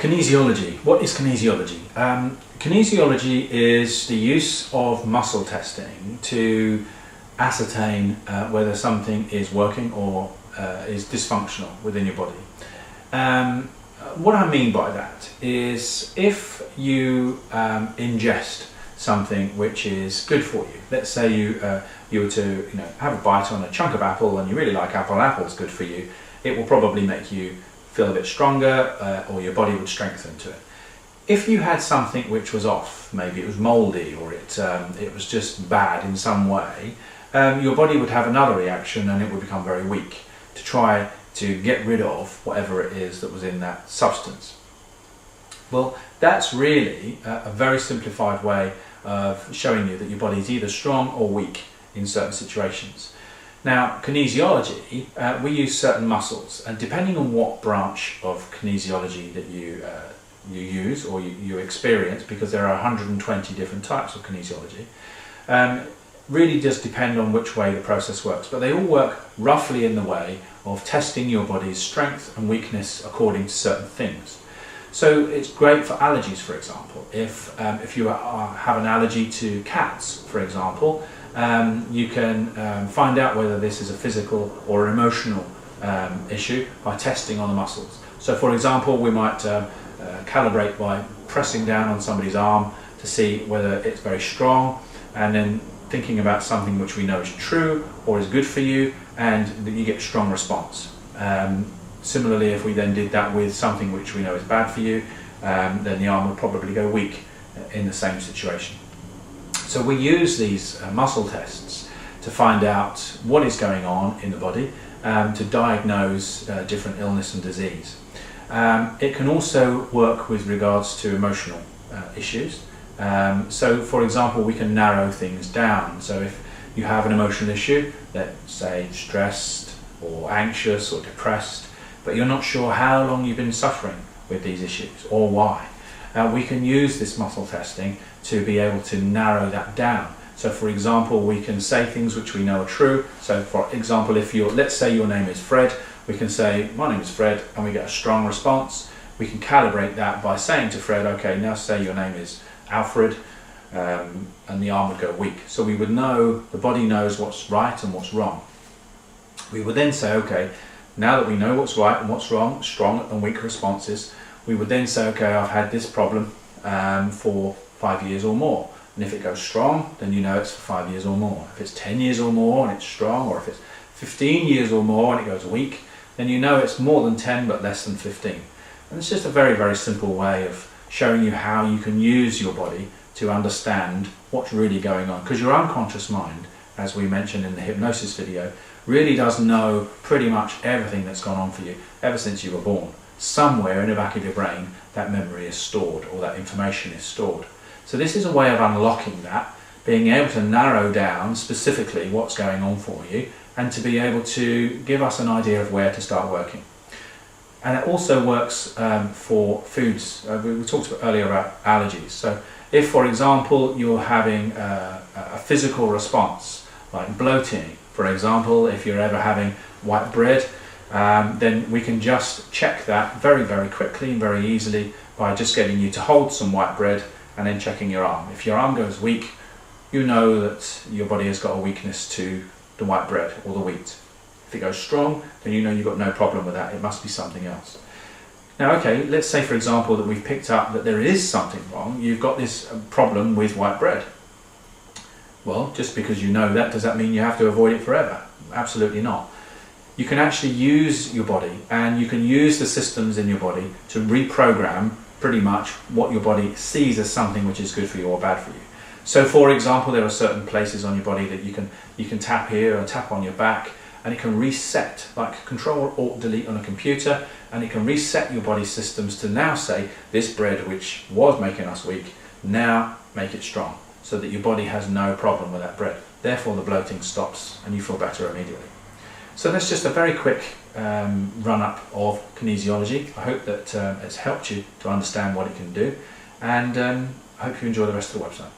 Kinesiology. What is kinesiology? Kinesiology is the use of muscle testing to ascertain whether something is working or is dysfunctional within your body. What I mean by that is if you ingest something which is good for you. Let's say you were to have a bite on a chunk of apple and you really like apple and apple's good for you. It will probably make you feel a bit stronger or your body would strengthen to it. If you had something which was off, maybe it was mouldy or it was just bad in some way, your body would have another reaction and it would become very weak to try to get rid of whatever it is that was in that substance. Well, that's really a very simplified way of showing you that your body is either strong or weak in certain situations. Now, kinesiology, we use certain muscles, and depending on what branch of kinesiology that you use or you experience, because there are 120 different types of kinesiology, really does depend on which way the process works, but they all work roughly in the way of testing your body's strength and weakness according to certain things. So it's great for allergies, for example. If you have an allergy to cats, for example, you can find out whether this is a physical or emotional issue by testing on the muscles. So for example, we might calibrate by pressing down on somebody's arm to see whether it's very strong, and then thinking about something which we know is true or is good for you, and that you get a strong response. Similarly, if we then did that with something which we know is bad for you, then the arm would probably go weak in the same situation. So we use these muscle tests to find out what is going on in the body, to diagnose different illness and disease. It can also work with regards to emotional issues. So for example, we can narrow things down. So if you have an emotional issue, let's say stressed or anxious or depressed, but you're not sure how long you've been suffering with these issues or why, we can use this muscle testing to be able to narrow that down. So for example, we can say things which we know are true. So for example, let's say your name is Fred, we can say, my name is Fred, and we get a strong response. We can calibrate that by saying to Fred, okay, now say your name is Alfred, and the arm would go weak. So we would know, the body knows what's right and what's wrong. We would then say, okay, now that we know what's right and what's wrong, strong and weak responses, we would then say, okay, I've had this problem for 5 years or more. And if it goes strong, then you know it's for 5 years or more. If it's 10 years or more and it's strong, or if it's 15 years or more and it goes weak, then you know it's more than 10 but less than 15. And it's just a very, very simple way of showing you how you can use your body to understand what's really going on. Because your unconscious mind, as we mentioned in the hypnosis video, really does know pretty much everything that's gone on for you ever since you were born. Somewhere in the back of your brain, that memory is stored, or that information is stored. So this is a way of unlocking that, being able to narrow down specifically what's going on for you, and to be able to give us an idea of where to start working. And it also works for foods. We talked earlier about allergies. So if, for example, you're having a physical response, like bloating, for example, if you're ever having white bread, then we can just check that very, very quickly and very easily by just getting you to hold some white bread and then checking your arm. If your arm goes weak, you know that your body has got a weakness to the white bread or the wheat. If it goes strong, then you know you've got no problem with that. It must be something else. Now, okay, let's say, for example, that we've picked up that there is something wrong. You've got this problem with white bread. Well, just because you know that, does that mean you have to avoid it forever? Absolutely not. You can actually use your body, and you can use the systems in your body to reprogram pretty much what your body sees as something which is good for you or bad for you. So for example, there are certain places on your body that you can tap here or tap on your back, and it can reset, like Control-Alt-Delete on a computer, and it can reset your body systems to now say, this bread which was making us weak, now make it strong, so that your body has no problem with that bread. Therefore the bloating stops and you feel better immediately. So that's just a very quick run-up of kinesiology. I hope that it's helped you to understand what it can do, and I hope you enjoy the rest of the website.